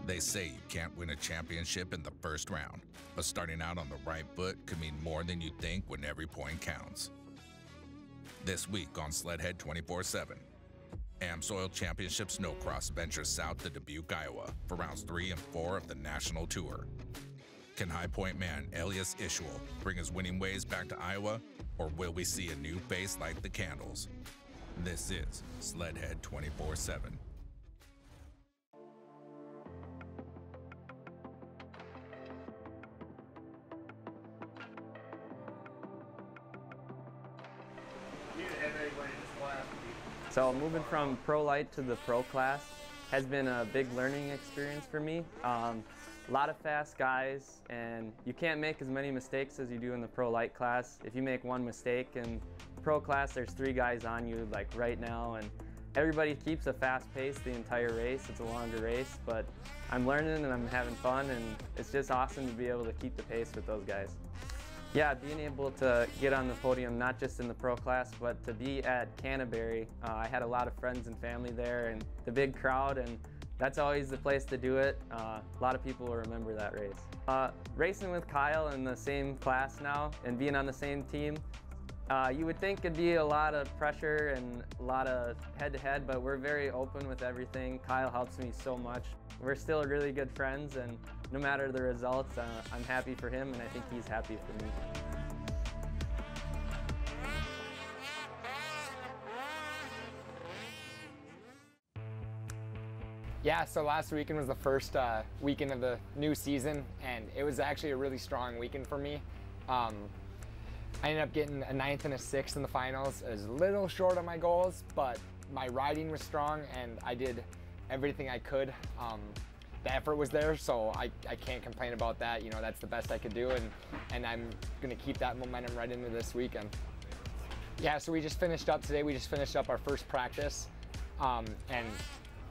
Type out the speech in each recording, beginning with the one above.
They say you can't win a championship in the first round, but starting out on the right foot could mean more than you think when every point counts. This week on Sledhead 24/7, AMSOIL Championship Snocross ventures south to Dubuque, Iowa for rounds 3 and 4 of the national tour. Can High Point man Elias Ishwal bring his winning ways back to Iowa, or will we see a new face light the candles? This is Sledhead 24/7. So moving from pro light to the pro class has been a big learning experience for me. A lot of fast guys, and you can't make as many mistakes as you do in the pro light class. If you make one mistake in pro class, there's 3 guys on you like right now, and everybody keeps a fast pace the entire race. It's a longer race, but I'm learning and I'm having fun, and it's just awesome to be able to keep the pace with those guys. Yeah, being able to get on the podium, not just in the pro class, but to be at Canterbury. I had a lot of friends and family there, and the big crowd, and that's always the place to do it. A lot of people will remember that race. Racing with Kyle in the same class now and being on the same team, you would think it'd be a lot of pressure and a lot of head-to-head, but we're very open with everything. Kyle helps me so much. We're still really good friends, and no matter the results, I'm happy for him, and I think he's happy for me. Yeah, so last weekend was the first weekend of the new season, and it was actually a really strong weekend for me. I ended up getting a 9th and a 6th in the finals. It was a little short on my goals, but my riding was strong, and I did everything I could. The effort was there, so I can't complain about that. You know, that's the best I could do, and I'm gonna keep that momentum right into this weekend. Yeah, so we just finished up today. We just finished up our first practice, and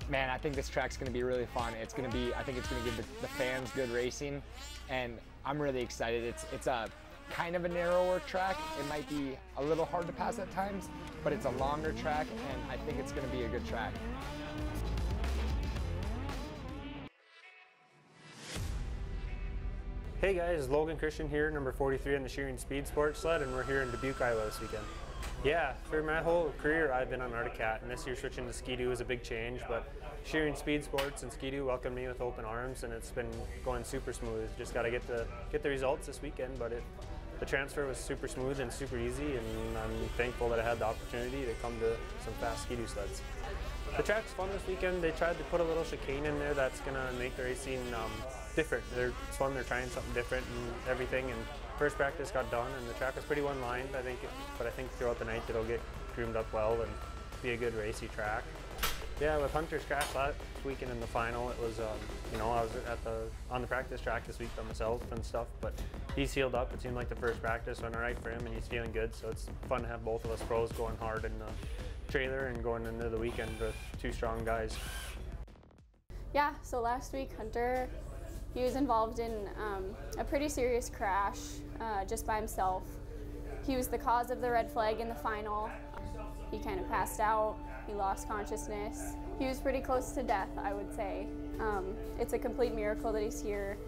man, I think this track's gonna be really fun. I think it's gonna give the fans good racing, and I'm really excited. It's a kind of a narrower track. It might be a little hard to pass at times, but it's a longer track, and I think it's gonna be a good track. Hey guys, Logan Christian here, number 43 on the Shearing Speed Sports sled, and we're here in Dubuque, Iowa this weekend. Yeah, for my whole career I've been on Arctic Cat, and this year switching to Ski-Doo was a big change, but Shearing Speed Sports and Ski-Doo welcomed me with open arms, and it's been going super smooth. Just got to get the results this weekend, but the transfer was super smooth and super easy, and I'm thankful that I had the opportunity to come to some fast Ski-Doo sleds. The track's fun this weekend. They tried to put a little chicane in there that's going to make the racing different. It's fun, they're trying something different and everything, and first practice got done and the track was pretty one-lined, but I think throughout the night it'll get groomed up well and be a good racy track. Yeah, with Hunter's crash last weekend in the final, it was, you know, I was on the practice track this week by myself and stuff, but he's healed up. It seemed like the first practice went all right for him and he's feeling good, so it's fun to have both of us pros going hard in the trailer and going into the weekend with 2 strong guys. Yeah, so last week Hunter, he was involved in a pretty serious crash just by himself. He was the cause of the red flag in the final. He kind of passed out, he lost consciousness. He was pretty close to death, I would say. It's a complete miracle that he's here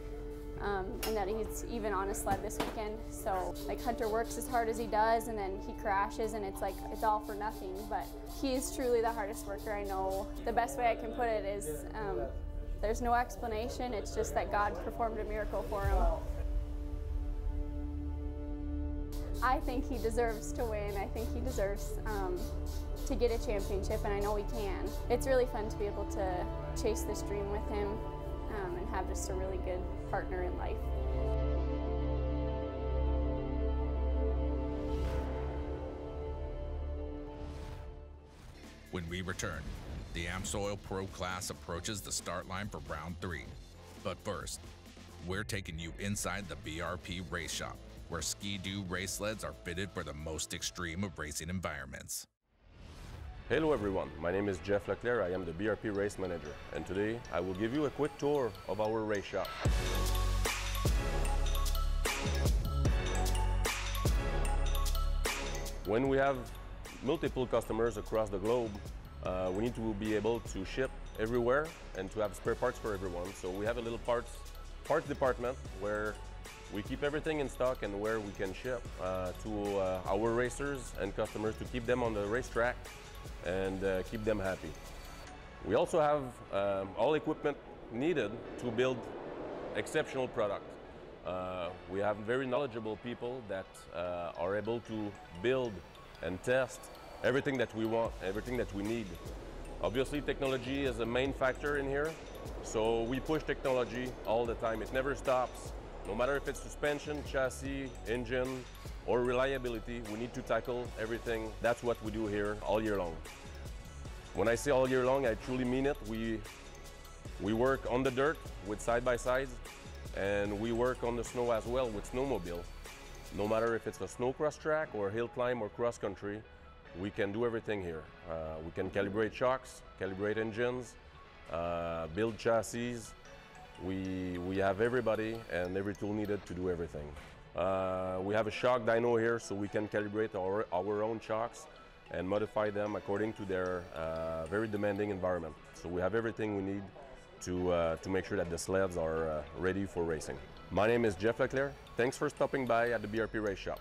and that he's even on a sled this weekend. So like Hunter works as hard as he does and then he crashes and it's like it's all for nothing, but he is truly the hardest worker I know. The best way I can put it is there's no explanation, it's just that God performed a miracle for him. I think he deserves to win. I think he deserves to get a championship, and I know he can. It's really fun to be able to chase this dream with him and have just a really good partner in life. When we return, the AMSOIL Pro class approaches the start line for round 3. But first, we're taking you inside the BRP race shop, where Ski-Doo race sleds are fitted for the most extreme of racing environments. Hello everyone, my name is Jeff Leclerc, I am the BRP race manager, and today I will give you a quick tour of our race shop. When we have multiple customers across the globe, we need to be able to ship everywhere and to have spare parts for everyone. So we have a little parts department where we keep everything in stock and where we can ship to our racers and customers to keep them on the racetrack and keep them happy. We also have all equipment needed to build exceptional product. We have very knowledgeable people that are able to build and test everything that we want, everything that we need. Obviously, technology is a main factor in here, so we push technology all the time. It never stops. No matter if it's suspension, chassis, engine, or reliability, we need to tackle everything. That's what we do here all year long. When I say all year long, I truly mean it. We work on the dirt with side-by-sides, and we work on the snow as well with snowmobile. No matter if it's a snowcross track or hill climb or cross country, we can do everything here. We can calibrate shocks, calibrate engines, build chassis. We have everybody and every tool needed to do everything. We have a shock dyno here, so we can calibrate our own shocks and modify them according to their very demanding environment. So we have everything we need to make sure that the sleds are ready for racing. My name is Jeff Leclerc. Thanks for stopping by at the BRP Race Shop.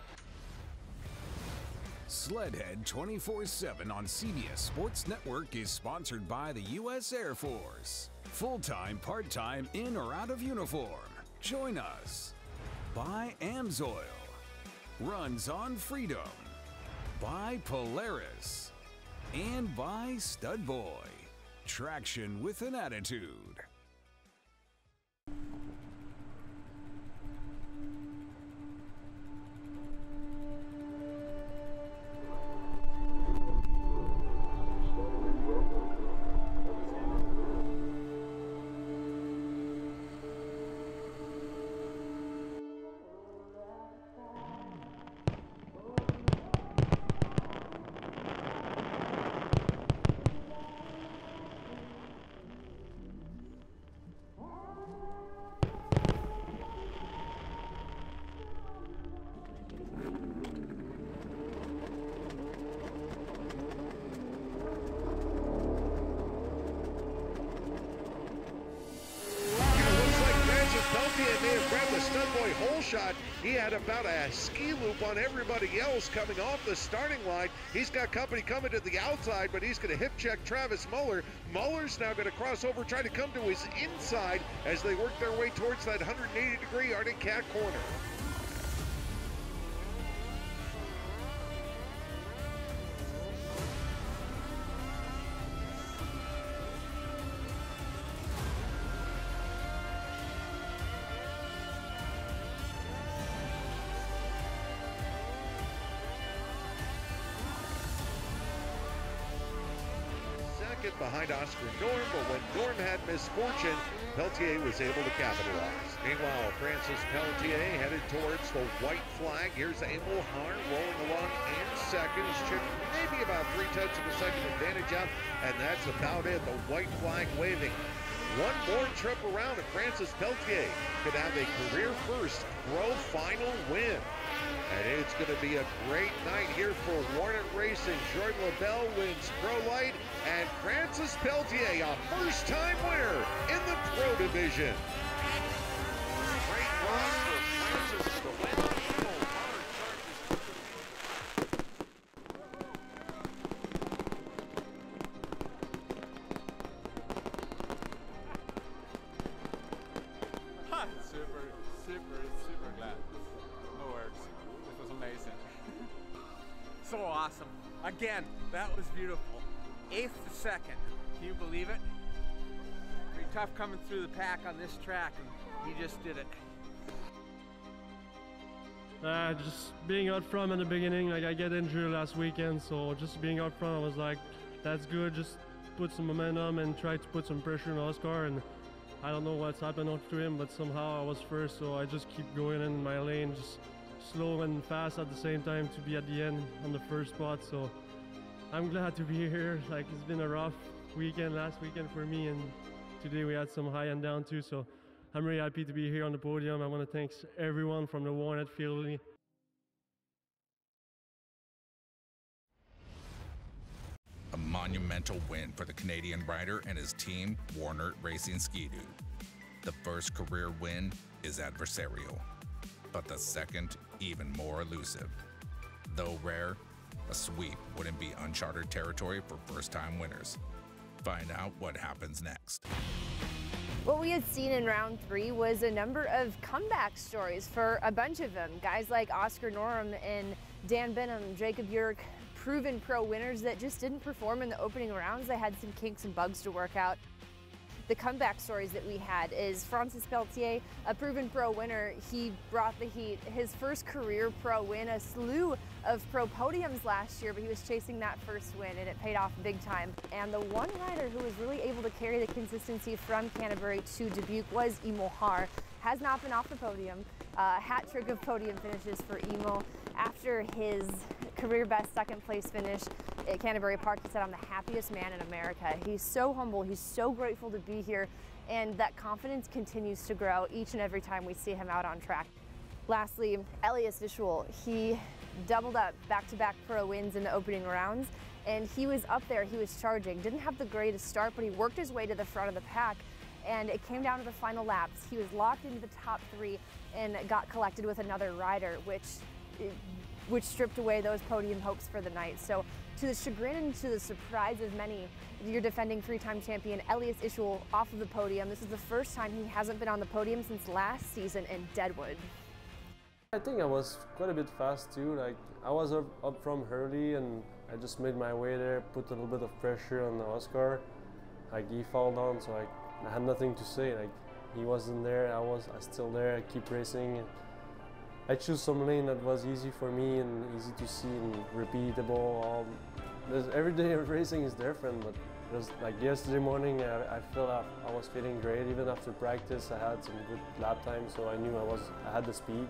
Sledhead 24/7 on CBS Sports Network is sponsored by the U.S. Air Force. Full-time, part-time, in or out of uniform. Join us. By AMSOIL. Runs on Freedom. By Polaris. And by Stud Boy. Traction with an attitude. May have grabbed the Stud Boy hole shot. He had about a ski loop on everybody else coming off the starting line. He's got company coming to the outside, but he's going to hip check Travis Muller. Muller's now going to cross over, try to come to his inside as they work their way towards that 180-degree Arctic Cat corner. Behind Oscar Dorm, but when Dorm had misfortune, Pelletier was able to capitalize. Meanwhile, Francis Pelletier headed towards the white flag. Here's Emil Haar rolling along in second. He's chipped maybe about 3/10 of a second advantage out, and that's about it. The white flag waving. One more trip around, and Francis Pelletier could have a career first pro final win. And it's going to be a great night here for Warnet Racing. Jordan LaBelle wins Pro Light, and Francis Pelletier, a first-time winner in the Pro Division. Great run for Francis to win. Super glad. No words. This was amazing. So awesome. Again, that was beautiful. 8th to 2nd. Can you believe it? Pretty tough coming through the pack on this track, and he just did it. Just being out front in the beginning, like I get injured last weekend, so just being out front, I was like, that's good, just put some momentum and try to put some pressure on Oscar, and I don't know what's happened to him, but somehow I was first, so I just keep going in my lane, just slow and fast at the same time to be at the end on the first spot. So I'm glad to be here. Like, it's been a rough weekend last weekend for me, and today we had some high and down too, so I'm really happy to be here on the podium. I want to thank everyone from the Warnet family. A monument monumental win for the Canadian rider and his team, Warner Racing Ski-Doo. The first career win is adversarial, but the second even more elusive. Though rare, a sweep wouldn't be uncharted territory for first-time winners. Find out what happens next. What we had seen in round 3 was a number of comeback stories for a bunch of them. Guys like Oscar Norum and Dan Benham, Jacob Jurek, proven pro winners that just didn't perform in the opening rounds. They had some kinks and bugs to work out. The comeback stories that we had is Francis Pelletier, a proven pro winner. He brought the heat. His first career pro win, a slew of pro podiums last year, but he was chasing that first win and it paid off big time. And the one rider who was really able to carry the consistency from Canterbury to Dubuque was Emil Haar. Has not been off the podium. Hat trick of podium finishes for Emil. After his career best second place finish at Canterbury Park, he said, "I'm the happiest man in America." He's so humble, he's so grateful to be here, and that confidence continues to grow each and every time we see him out on track. Lastly, Elias Visual, he doubled up back-to-back pro wins in the opening rounds, and he was up there, he was charging. Didn't have the greatest start, but he worked his way to the front of the pack, and it came down to the final laps. He was locked into the top 3 and got collected with another rider, which stripped away those podium hopes for the night. So to the chagrin and to the surprise of many, your defending 3-time champion Elias Visual off of the podium. This is the first time he hasn't been on the podium since last season in Deadwood. I think I was quite a bit fast too. Like, I was up from early and I just made my way there, put a little bit of pressure on Oscar. Like, he fell down, so I had nothing to say. Like, he wasn't there, I was still there. I keep racing. I choose some lane that was easy for me and easy to see and repeatable. Every day of racing is different, but just like yesterday morning, I felt I was feeling great. Even after practice, I had some good lap time, so I knew I had the speed.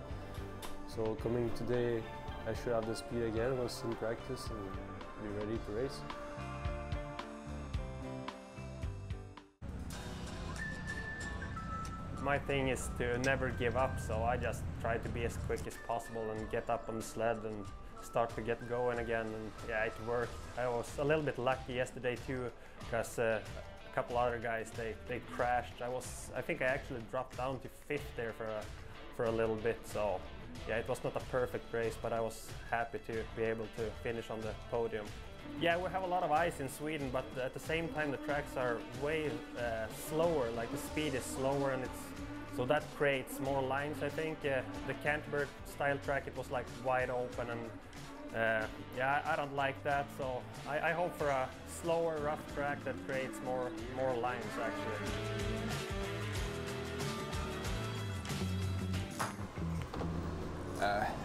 So coming today, I should have the speed again. I was in practice and be ready to race. My thing is to never give up, so I just try to be as quick as possible and get up on the sled and start to get going again. And yeah, it worked. I was a little bit lucky yesterday too, because a couple other guys, they crashed. I think I actually dropped down to 5th there for a little bit. So yeah, it was not a perfect race, but I was happy to be able to finish on the podium. Yeah, we have a lot of ice in Sweden, but at the same time the tracks are way slower, like the speed is slower, and so that creates more lines, I think. The Canterbury style track, it was like wide open, and yeah, I don't like that, so I hope for a slower, rough track that creates more lines, actually.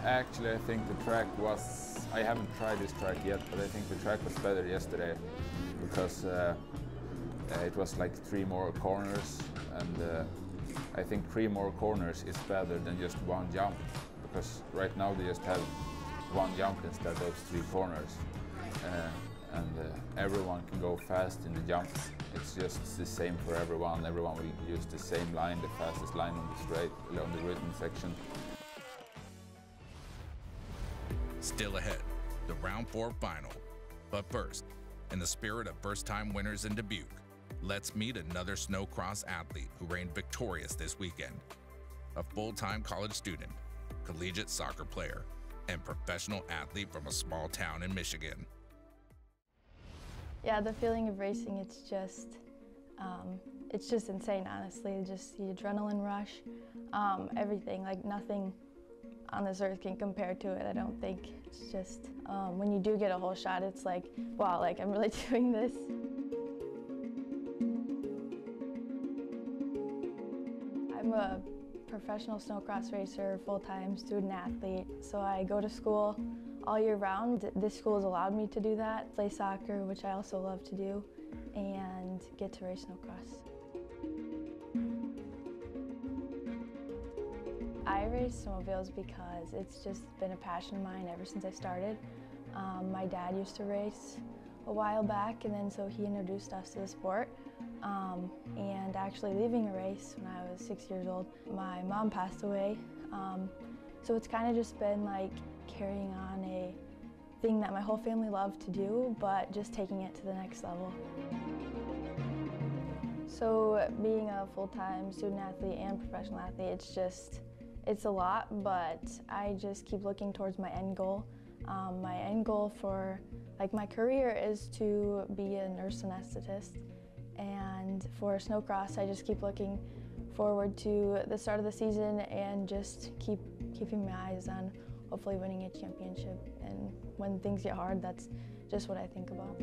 Actually, I think the track was, I haven't tried this track yet, but I think the track was better yesterday because it was like 3 more corners, and I think 3 more corners is better than just 1 jump, because right now they just have 1 jump instead of 3 corners, and everyone can go fast in the jumps. It's just the same for everyone. Everyone will use the same line, the fastest line on the straight, on the written section. Still ahead, the round 4 final. But first, in the spirit of first-time winners in Dubuque, let's meet another Snocross athlete who reigned victorious this weekend. A full-time college student, collegiate soccer player, and professional athlete from a small town in Michigan. Yeah, the feeling of racing, it's just insane, honestly. Just the adrenaline rush, everything, like nothing on this earth can compare to it, I don't think. It's just, when you do get a whole shot, it's like, wow, like I'm really doing this. I'm a professional snowcross racer, full-time student athlete, so I go to school all year round. This school has allowed me to do that, play soccer, which I also love to do, and get to race snowcross. I race snowmobiles because it's just been a passion of mine ever since I started. My dad used to race a while back, and then so he introduced us to the sport. And actually leaving a race when I was 6 years old, my mom passed away. So it's kind of just been like carrying on thing that my whole family loved to do, but just taking it to the next level. So being a full-time student athlete and professional athlete, it's a lot, but I just keep looking towards my end goal. My end goal for my career is to be a nurse anesthetist, and for Snocross I just keep looking forward to the start of the season and just keeping my eyes on hopefully winning a championship. And when things get hard, that's just what I think about.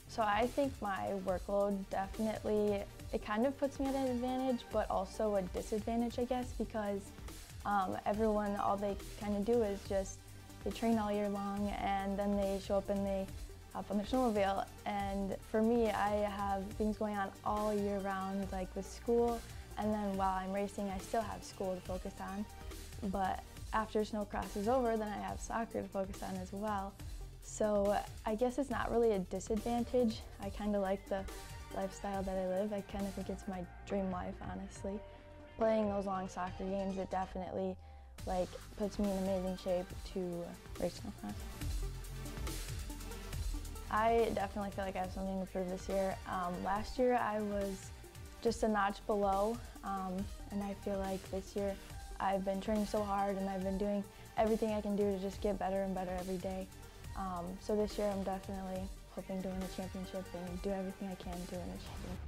So I think my workload definitely, it kind of puts me at an advantage, but also a disadvantage, I guess, because everyone, all they kind of do is just, they train all year long and then they show up and they hop on their snowmobile. And for me, I have things going on all year round, like with school, and then while I'm racing, I still have school to focus on. But after Snocross is over, then I have soccer to focus on as well. So I guess it's not really a disadvantage. I kind of like the lifestyle that I live. I kind of think it's my dream life, honestly. Playing those long soccer games, it definitely puts me in amazing shape to race Snocross. I definitely feel like I have something to prove this year. Last year I was just a notch below, and I feel like this year I've been training so hard and I've been doing everything I can do to just get better and better every day. So this year I'm definitely hoping to win a championship and do everything I can to win a championship.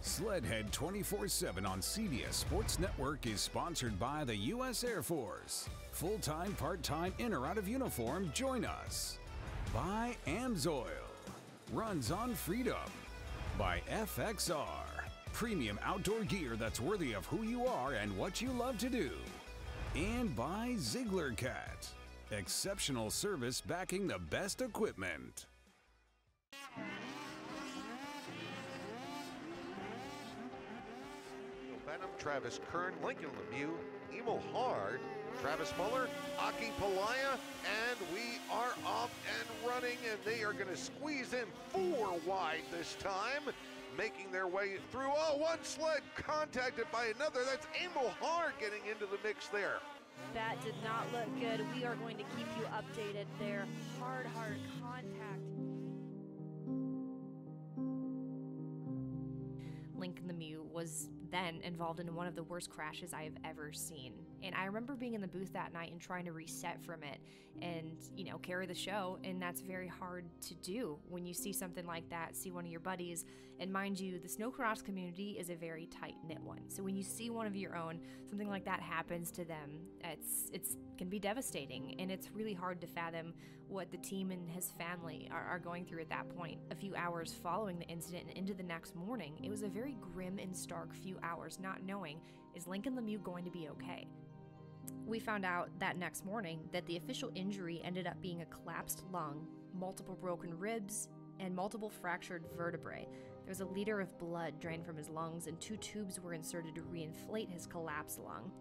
Sledhead 24/7 on CBS Sports Network is sponsored by the U.S. Air Force. Full-time, part-time, in or out of uniform, join us. By AMSOIL, runs on freedom. By FXR, premium outdoor gear that's worthy of who you are and what you love to do. And by ZIEGLER Cat, exceptional service backing the best equipment. Benham, Travis Kern, Lincoln Lemieux, Emil Hard, Travis Muller, Aki Palaya, and we are off and running, and they are going to squeeze in 4 wide this time, making their way through. Oh, one sled contacted by another. That's Emil Hard getting into the mix there. That did not look good. We are going to keep you updated there. Hard contact. Lincoln Lemieux was then involved in one of the worst crashes I have ever seen. And I remember being in the booth that night and trying to reset from it and, carry the show. And that's very hard to do when you see something like that, see one of your buddies. And mind you, the Snocross community is a very tight-knit one. So when you see one of your own, something like that happens to them, it can be devastating. And it's really hard to fathom what the team and his family are going through at that point. A few hours following the incident and into the next morning, it was a very grim and stark few hours, not knowing, is Lincoln Lemieux going to be okay? We found out that next morning that the official injury ended up being a collapsed lung, multiple broken ribs, and multiple fractured vertebrae. There was a liter of blood drained from his lungs, and 2 tubes were inserted to reinflate his collapsed lung.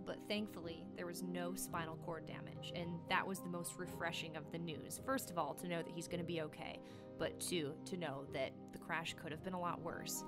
But thankfully, there was no spinal cord damage, and that was the most refreshing of the news. First of all, to know that he's going to be okay, but 2, to know that the crash could have been a lot worse.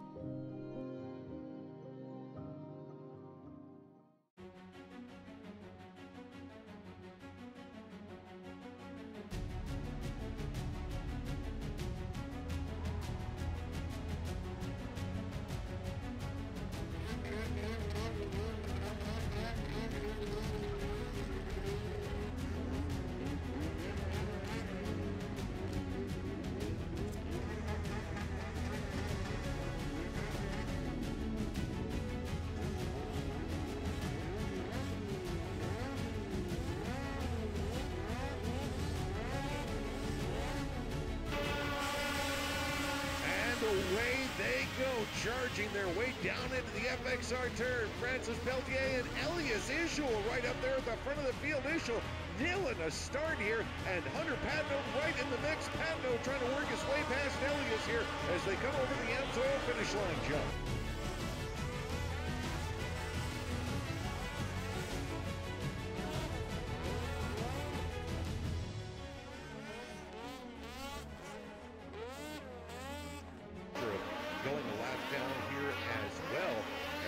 Away they go, charging their way down into the FXR turn. Francis Peltier and Elias Ishul right up there at the front of the field. Ishul nailing a start here, and Hunter Patno right in the mix. Patno trying to work his way past Elias here as they come over the AMSOIL finish line jump. Going a lap down here as well,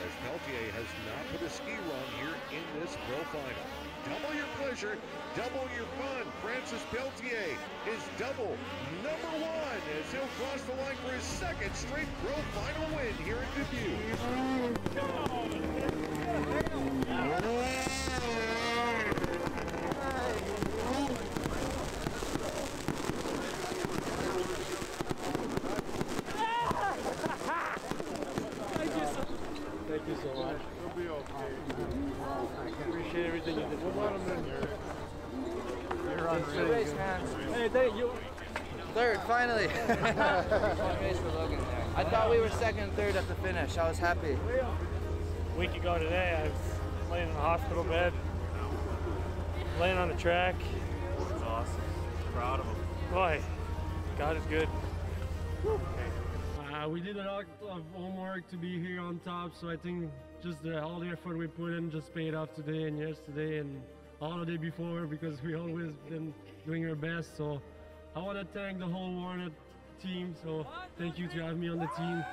as Peltier has not put a ski run here in this pro final. Double your pleasure, double your fun. Francis Peltier is double #1 as he'll cross the line for his second straight pro final win here in Dubuque. Thank you so much. It'll be okay. Appreciate everything you did. We'll let them in here. You're on Good race, man. Hey, thank you. Third, finally. Fun race for Logan there. I thought we were second and third at the finish. I was happy. A week ago today, I was laying in a hospital bed, laying on the track. That's awesome. Proud of him. Boy, God is good. We did a lot of homework to be here on top, so I think just all the effort we put in just paid off today and yesterday and all the day before, because we always been doing our best. So I want to thank the whole Warner team, so thank you to have me on the team.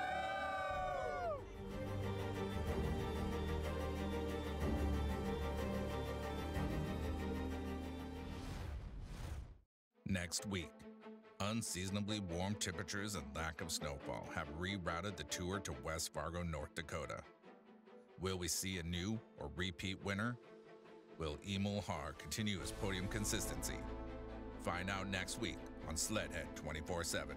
Next week, unseasonably warm temperatures and lack of snowfall have rerouted the tour to West Fargo, North Dakota. Will we see a new or repeat winner? Will Emil Haar continue his podium consistency? Find out next week on Sledhead 24/7.